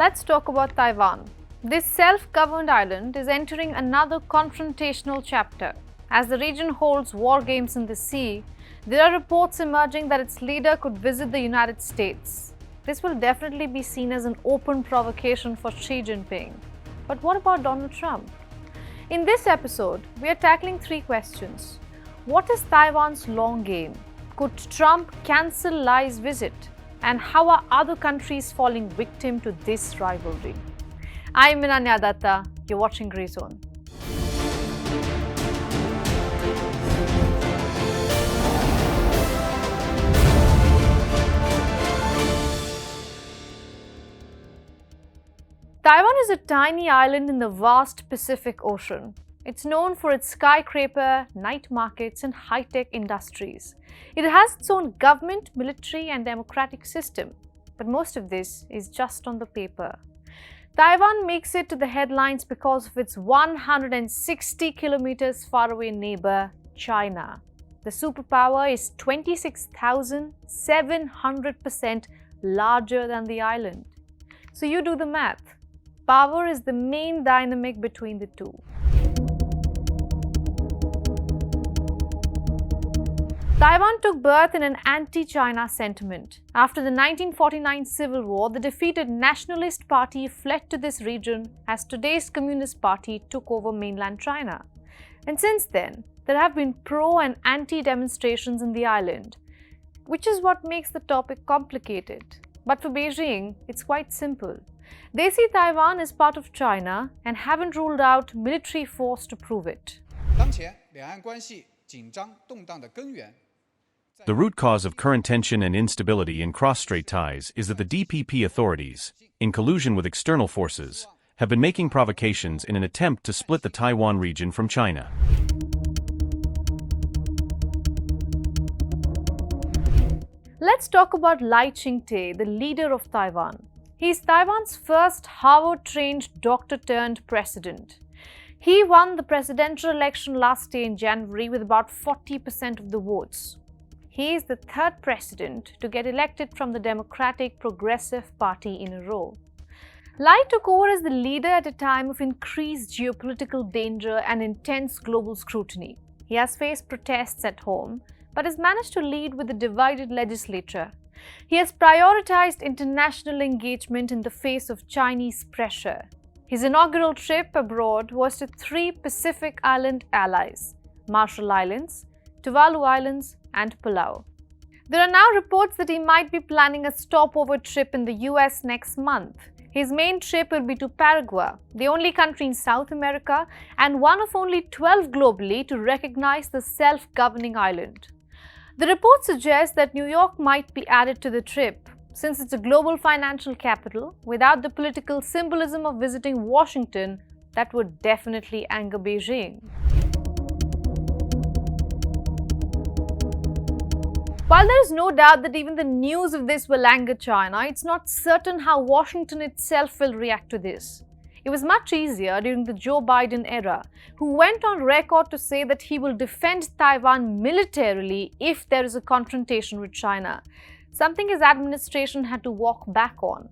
Let's talk about Taiwan. This self-governed island is entering another confrontational chapter. As the region holds war games in the sea, there are reports emerging that its leader could visit the United States. This will definitely be seen as an open provocation for Xi Jinping. But what about Donald Trump? In this episode, we are tackling three questions. What is Taiwan's long game? Could Trump cancel Lai's visit? And how are other countries falling victim to this rivalry? I'm Minanya Datta. You're watching Grey Zone. Taiwan is a tiny island in the vast Pacific Ocean. It's known for its skyscraper, night markets, and high-tech industries. It has its own government, military, and democratic system. But most of this is just on the paper. Taiwan makes it to the headlines because of its 160 kilometers far away neighbor, China. The superpower is 26,700% larger than the island. So you do the math. Power is the main dynamic between the two. Taiwan took birth in an anti-China sentiment. After the 1949 Civil War, the defeated Nationalist Party fled to this region as today's Communist Party took over mainland China. And since then, there have been pro- and anti-demonstrations in the island, which is what makes the topic complicated. But for Beijing, it's quite simple. They see Taiwan as part of China and haven't ruled out military force to prove it. The root cause of current tension and instability in cross-strait ties is that the DPP authorities, in collusion with external forces, have been making provocations in an attempt to split the Taiwan region from China. Let's talk about Lai Ching-te, the leader of Taiwan. He's Taiwan's first Harvard-trained doctor-turned-president. He won the presidential election last year in January with about 40% of the votes. He is the third president to get elected from the Democratic Progressive Party in a row. Lai took over as the leader at a time of increased geopolitical danger and intense global scrutiny. He has faced protests at home, but has managed to lead with a divided legislature. He has prioritized international engagement in the face of Chinese pressure. His inaugural trip abroad was to three Pacific Island allies, Marshall Islands, Tuvalu Islands, and Palau. There are now reports that he might be planning a stopover trip in the US next month. His main trip will be to Paraguay, the only country in South America and one of only 12 globally to recognize the self-governing island. The report suggests that New York might be added to the trip, since it's a global financial capital. Without the political symbolism of visiting Washington, that would definitely anger Beijing. While there is no doubt that even the news of this will anger China, it's not certain how Washington itself will react to this. It was much easier during the Joe Biden era, who went on record to say that he will defend Taiwan militarily if there is a confrontation with China, something his administration had to walk back on.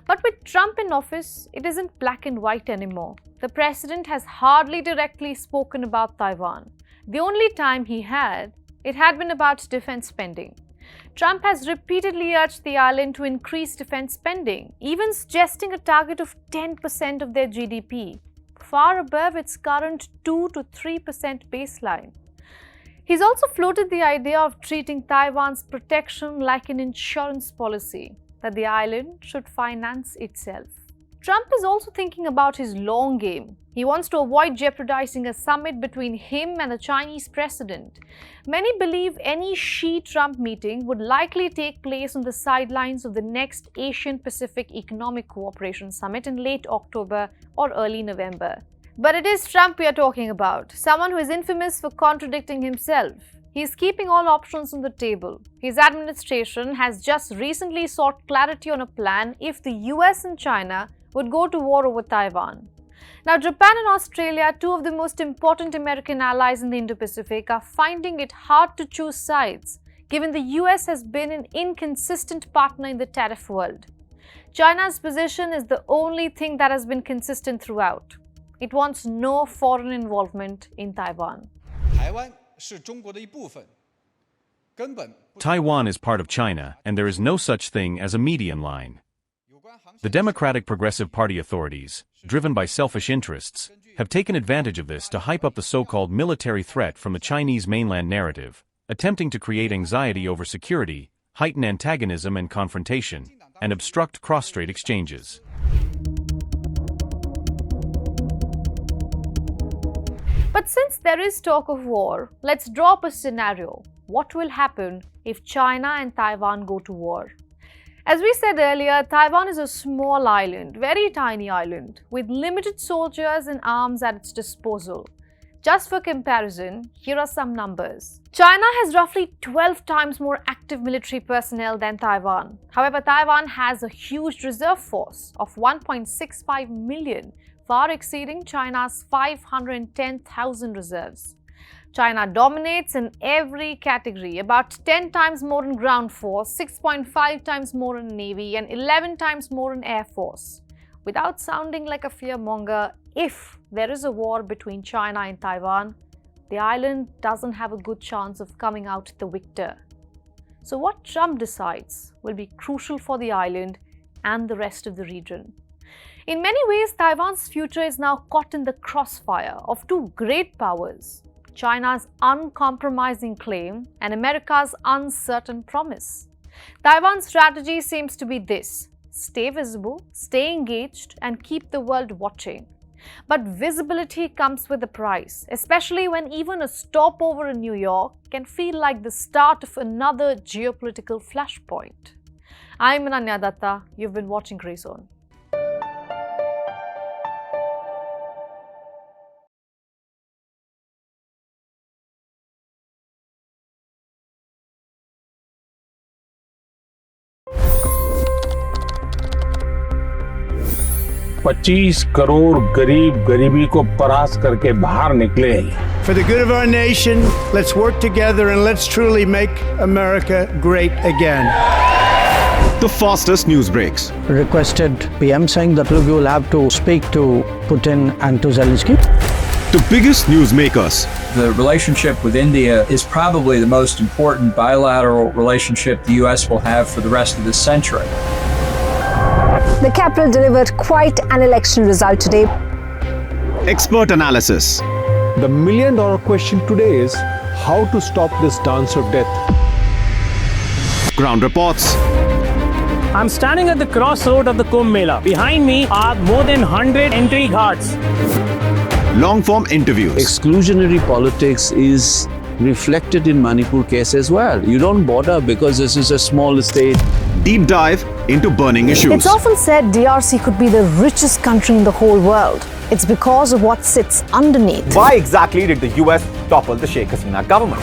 But with Trump in office, it isn't black and white anymore. The president has hardly directly spoken about Taiwan. The only time he had, it had been about defense spending. Trump has repeatedly urged the island to increase defense spending, even suggesting a target of 10% of their GDP, far above its current 2 to 3% baseline. He's also floated the idea of treating Taiwan's protection like an insurance policy, that the island should finance itself. Trump is also thinking about his long game. He wants to avoid jeopardizing a summit between him and the Chinese president. Many believe any Xi-Trump meeting would likely take place on the sidelines of the next Asian-Pacific Economic Cooperation Summit in late October or early November. But it is Trump we are talking about, someone who is infamous for contradicting himself. He is keeping all options on the table. His administration has just recently sought clarity on a plan if the US and China would go to war over Taiwan. Now, Japan and Australia, two of the most important American allies in the Indo-Pacific, are finding it hard to choose sides, given the US has been an inconsistent partner in the tariff world. China's position is the only thing that has been consistent throughout. It wants no foreign involvement in Taiwan. Taiwan is part of China, and there is no such thing as a median line. The Democratic Progressive Party authorities, driven by selfish interests, have taken advantage of this to hype up the so-called military threat from the Chinese mainland narrative, attempting to create anxiety over security, heighten antagonism and confrontation, and obstruct cross-strait exchanges. But since there is talk of war, let's draw up a scenario. What will happen if China and Taiwan go to war? As we said earlier, Taiwan is a small island, very tiny island, with limited soldiers and arms at its disposal. Just for comparison, here are some numbers. China has roughly 12 times more active military personnel than Taiwan. However, Taiwan has a huge reserve force of 1.65 million, far exceeding China's 510,000 reserves. China dominates in every category, about 10 times more in ground force, 6.5 times more in navy, and 11 times more in air force. Without sounding like a fearmonger, if there is a war between China and Taiwan, the island doesn't have a good chance of coming out the victor. So what Trump decides will be crucial for the island and the rest of the region. In many ways, Taiwan's future is now caught in the crossfire of two great powers: China's uncompromising claim and America's uncertain promise. Taiwan's strategy seems to be this: stay visible, stay engaged, and keep the world watching. But visibility comes with a price, especially when even a stopover in New York can feel like the start of another geopolitical flashpoint. I'm Ananya Datta. You've been watching Grey Zone. $25 crore गरीब गरीबी को परास्त करके बाहर निकले। For the good of our nation, let's work together and let's truly make America great again. The fastest news breaks. Requested PM saying that you will have to speak to Putin and to Zelensky. The biggest news makers. The relationship with India is probably the most important bilateral relationship the US will have for the rest of this century. The capital delivered quite an election result today. Expert analysis. The million-dollar question today is how to stop this dance of death. Ground reports. I'm standing at the crossroad of the Kumbh Mela. Behind me are more than 100 entry ghats. Long-form interviews. Exclusionary politics is reflected in Manipur case as well. You don't bother because this is a small state. Deep dive into burning issues. It's often said DRC could be the richest country in the whole world. It's because of what sits underneath. Why exactly did the US topple the Sheikh Hasina government?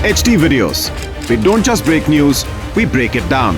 HT videos. We don't just break news, we break it down.